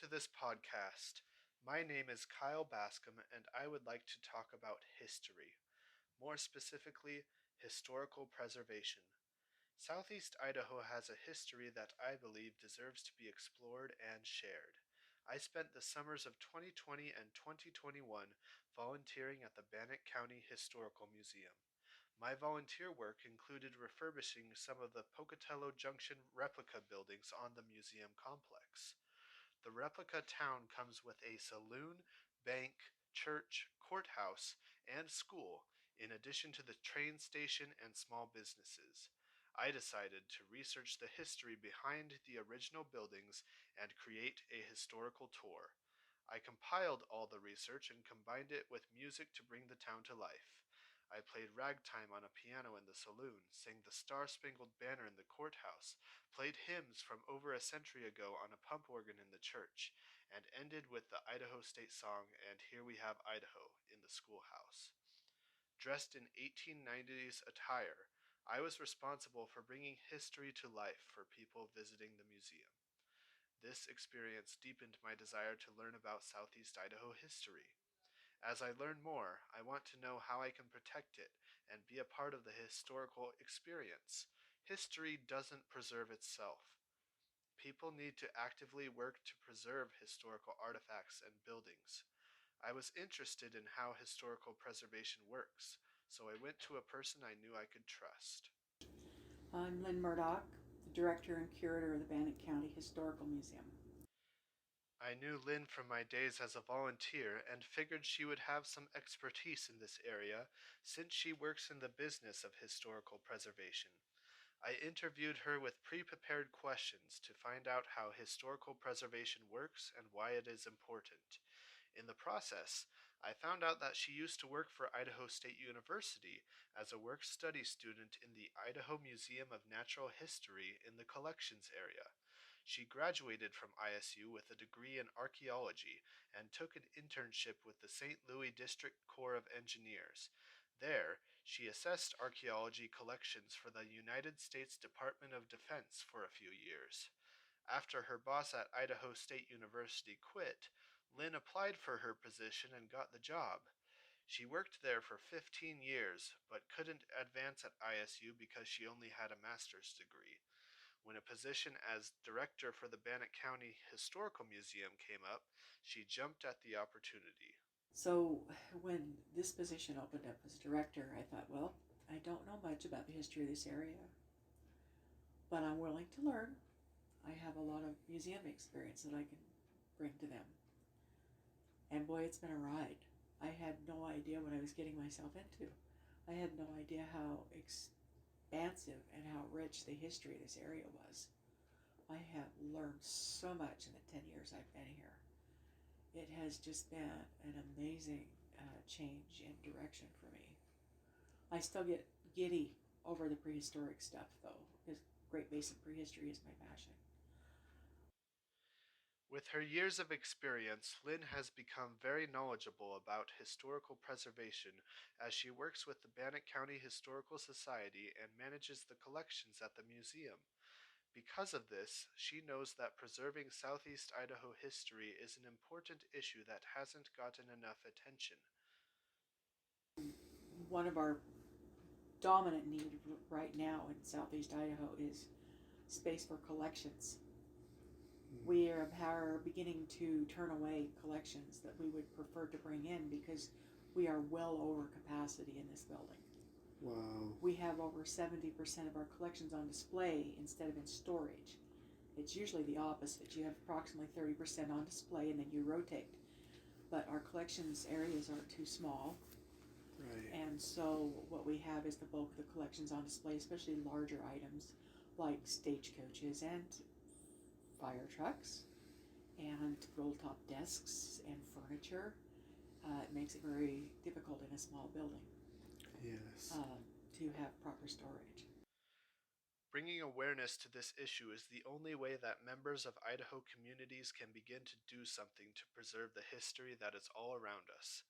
to this podcast. My name is Kyle Bascom, and I would like to talk about history, more specifically, historical preservation. Southeast Idaho has a history that I believe deserves to be explored and shared. I spent the summers of 2020 and 2021 volunteering at the Bannock County Historical Museum. My volunteer work included refurbishing some of the Pocatello Junction replica buildings on the museum complex. The replica town comes with a saloon, bank, church, courthouse, and school, in addition to the train station and small businesses. I decided to research the history behind the original buildings and create a historical tour. I compiled all the research and combined it with music to bring the town to life. I played ragtime on a piano in the saloon, sang the Star-Spangled Banner in the courthouse, played hymns from over a century ago on a pump organ in the church, and ended with the Idaho State song "And Here We Have Idaho" in the schoolhouse. Dressed in 1890s attire, I was responsible for bringing history to life for people visiting the museum. This experience deepened my desire to learn about Southeast Idaho history. As I learn more, I want to know how I can protect it and be a part of the historical experience. History doesn't preserve itself. People need to actively work to preserve historical artifacts and buildings. I was interested in how historical preservation works, so I went to a person I knew I could trust. I'm Lynn Murdoch, the director and curator of the Bannock County Historical Museum. I knew Lynn from my days as a volunteer and figured she would have some expertise in this area since she works in the business of historical preservation. I interviewed her with pre-prepared questions to find out how historical preservation works and why it is important. In the process, I found out that she used to work for Idaho State University as a work-study student in the Idaho Museum of Natural History in the collections area. She graduated from ISU with a degree in archaeology and took an internship with the St. Louis District Corps of Engineers. There, she assessed archaeology collections for the United States Department of Defense for a few years. After her boss at Idaho State University quit, Lynn applied for her position and got the job. She worked there for 15 years, but couldn't advance at ISU because she only had a master's degree. When a position as director for the Bannock County Historical Museum came up, she jumped at the opportunity. So, when this position opened up as director, I thought, well, I don't know much about the history of this area, but I'm willing to learn. I have a lot of museum experience that I can bring to them. And boy, it's been a ride. I had no idea what I was getting myself into. I had no idea how expansive and how rich the history of this area was. I have learned so much in the 10 years I've been here. It has just been an amazing change in direction for me. I still get giddy over the prehistoric stuff, though, because Great Basin prehistory is my passion. With her years of experience, Lynn has become very knowledgeable about historical preservation as she works with the Bannock County Historical Society and manages the collections at the museum. Because of this, she knows that preserving Southeast Idaho history is an important issue that hasn't gotten enough attention. One of our dominant needs right now in Southeast Idaho is space for collections. We are beginning to turn away collections that we would prefer to bring in because we are well over capacity in this building. Wow. We have over 70% of our collections on display instead of in storage. It's usually the opposite. You have approximately 30% on display and then you rotate. But our collections areas are too small. Right. And so what we have is the bulk of the collections on display, especially larger items like stagecoaches and fire trucks and roll-top desks and furniture. It makes it very difficult in a small building. Yes. To have proper storage. Bringing awareness to this issue is the only way that members of Idaho communities can begin to do something to preserve the history that is all around us.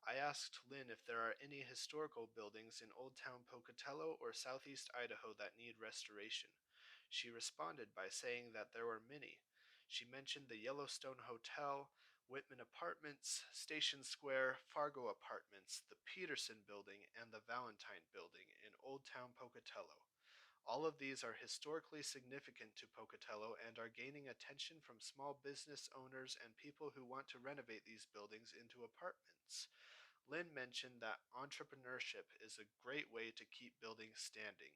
I asked Lynn if there are any historical buildings in Old Town Pocatello or Southeast Idaho that need restoration. She responded by saying that there were many. She mentioned the Yellowstone Hotel, Whitman Apartments, Station Square, Fargo Apartments, the Peterson Building, and the Valentine Building in Old Town Pocatello. All of these are historically significant to Pocatello and are gaining attention from small business owners and people who want to renovate these buildings into apartments. Lynn mentioned that entrepreneurship is a great way to keep buildings standing.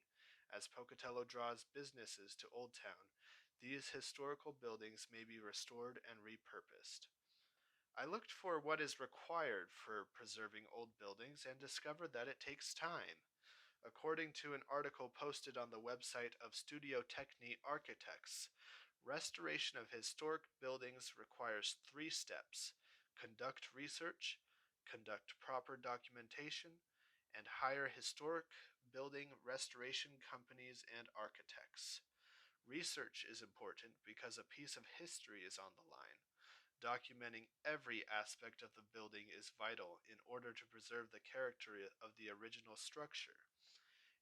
As Pocatello draws businesses to Old Town, these historical buildings may be restored and repurposed. I looked for what is required for preserving old buildings and discovered that it takes time. According to an article posted on the website of Studio Techni Architects, restoration of historic buildings requires 3 steps: conduct research, conduct proper documentation, and hire historic building restoration companies and architects. Research is important because a piece of history is on the line. Documenting every aspect of the building is vital in order to preserve the character of the original structure.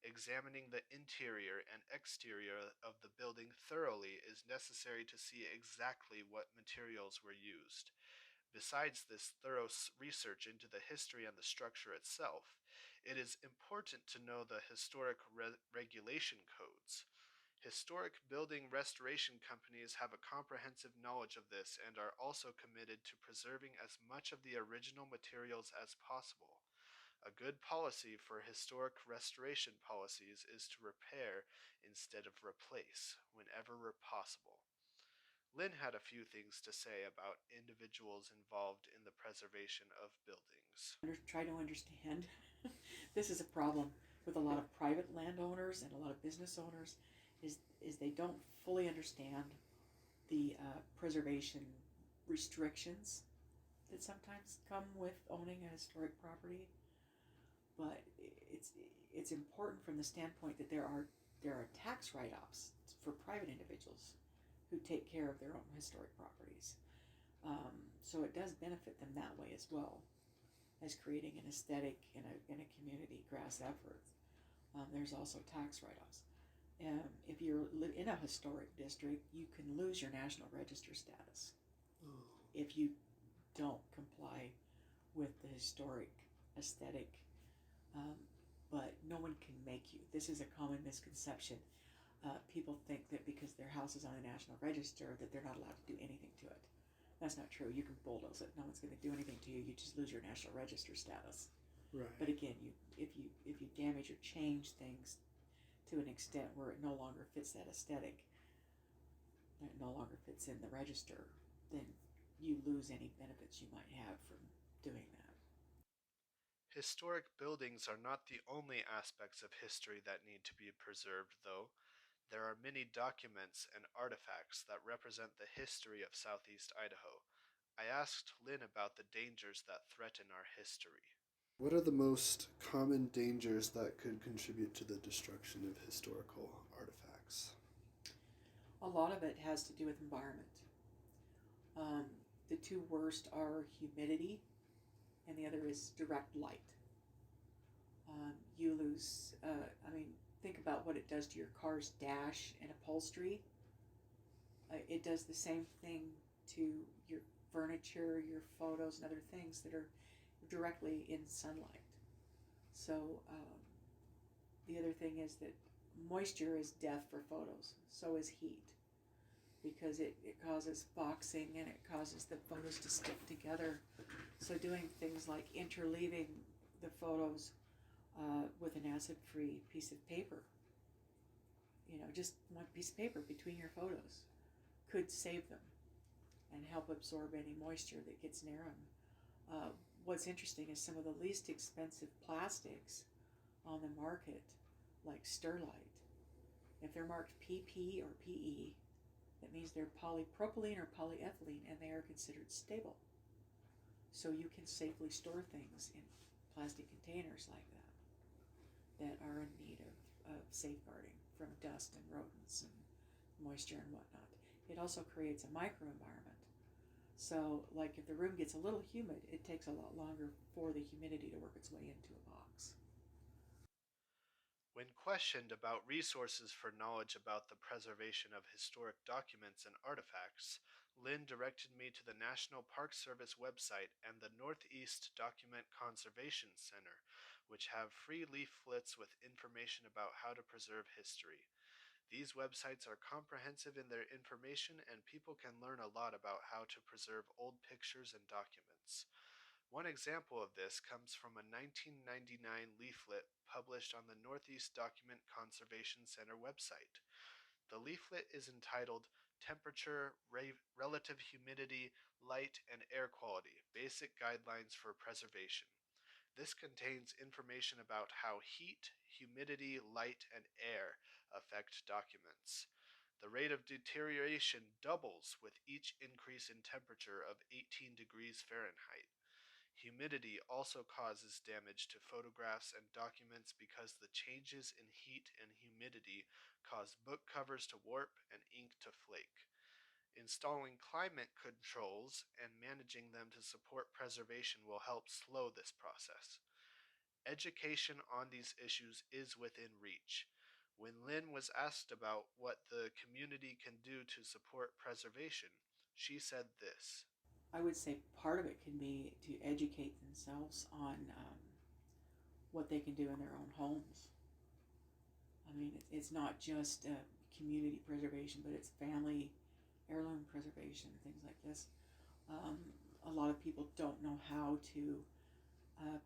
Examining the interior and exterior of the building thoroughly is necessary to see exactly what materials were used. Besides this thorough research into the history and the structure itself, it is important to know the historic regulation codes. Historic building restoration companies have a comprehensive knowledge of this and are also committed to preserving as much of the original materials as possible. A good policy for historic restoration policies is to repair instead of replace whenever possible. Lynn had a few things to say about individuals involved in the preservation of buildings. Try to understand. This is a problem with a lot of private landowners and a lot of business owners, is they don't fully understand the preservation restrictions that sometimes come with owning a historic property. But it's important from the standpoint that there are tax write-offs for private individuals who take care of their own historic properties. So it does benefit them that way as well as creating an aesthetic in a community grass effort. There's also tax write-offs. If you're in a historic district, you can lose your National Register status if you don't comply with the historic aesthetic. But no one can make you. This is a common misconception. People think that because their house is on the National Register that they're not allowed to do anything to it. That's not true. You can bulldoze it. No one's going to do anything to you. You just lose your National Register status. Right. But again, if you damage or change things to an extent where it no longer fits that aesthetic, it no longer fits in the register, then you lose any benefits you might have from doing that. Historic buildings are not the only aspects of history that need to be preserved, though. There are many documents and artifacts that represent the history of Southeast Idaho. I asked Lynn about the dangers that threaten our history. What are the most common dangers that could contribute to the destruction of historical artifacts? A lot of it has to do with environment. Um, the two worst are humidity, and the other is direct light. You lose, think about what it does to your car's dash and upholstery. It does the same thing to your furniture, your photos, and other things that are directly in sunlight. So the other thing is that moisture is death for photos. So is heat, because it causes boxing and it causes the photos to stick together. So doing things like interleaving the photos with an acid-free piece of paper, just one piece of paper between your photos, could save them and help absorb any moisture that gets near them. What's interesting is some of the least expensive plastics on the market, like Sterlite, if they're marked PP or PE, that means they're polypropylene or polyethylene, and they are considered stable. So you can safely store things in plastic containers like that are in need of safeguarding from dust and rodents and moisture and whatnot. It also creates a microenvironment. So, like if the room gets a little humid, it takes a lot longer for the humidity to work its way into a box. When questioned about resources for knowledge about the preservation of historic documents and artifacts, Lynn directed me to the National Park Service website and the Northeast Document Conservation Center, which have free leaflets with information about how to preserve history. These websites are comprehensive in their information, and people can learn a lot about how to preserve old pictures and documents. One example of this comes from a 1999 leaflet published on the Northeast Document Conservation Center website. The leaflet is entitled Temperature, Relative Humidity, Light, and Air Quality Basic Guidelines for Preservation. This contains information about how heat, humidity, light, and air affect documents. The rate of deterioration doubles with each increase in temperature of 18 degrees Fahrenheit. Humidity also causes damage to photographs and documents because the changes in heat and humidity cause book covers to warp and ink to flake. Installing climate controls and managing them to support preservation will help slow this process. Education on these issues is within reach. When Lynn was asked about what the community can do to support preservation, she said this. I would say part of it can be to educate themselves on what they can do in their own homes. I mean, it's not just community preservation, but it's family heirloom preservation, things like this. A lot of people don't know how to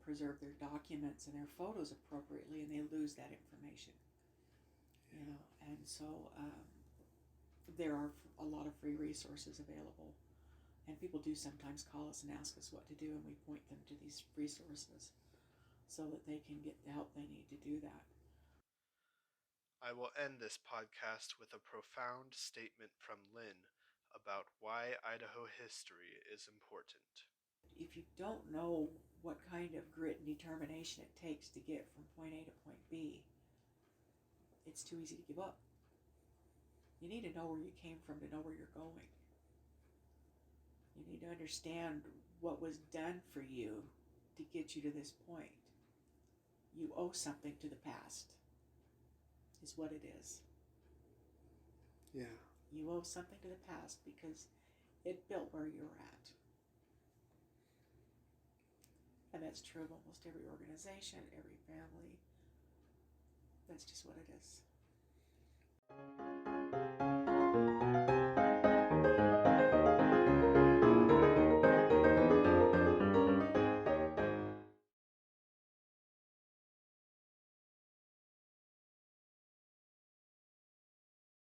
preserve their documents and their photos appropriately, and they lose that information. You know, and so there are a lot of free resources available, and people do sometimes call us and ask us what to do, and we point them to these resources so that they can get the help they need to do that. I will end this podcast with a profound statement from Lynn about why Idaho history is important. If you don't know what kind of grit and determination it takes to get from point A to point B, it's too easy to give up. You need to know where you came from to know where you're going. You need to understand what was done for you to get you to this point. You owe something to the past, is what it is. Yeah. You owe something to the past because it built where you're at. And that's true of almost every organization, every family. That's just what it is.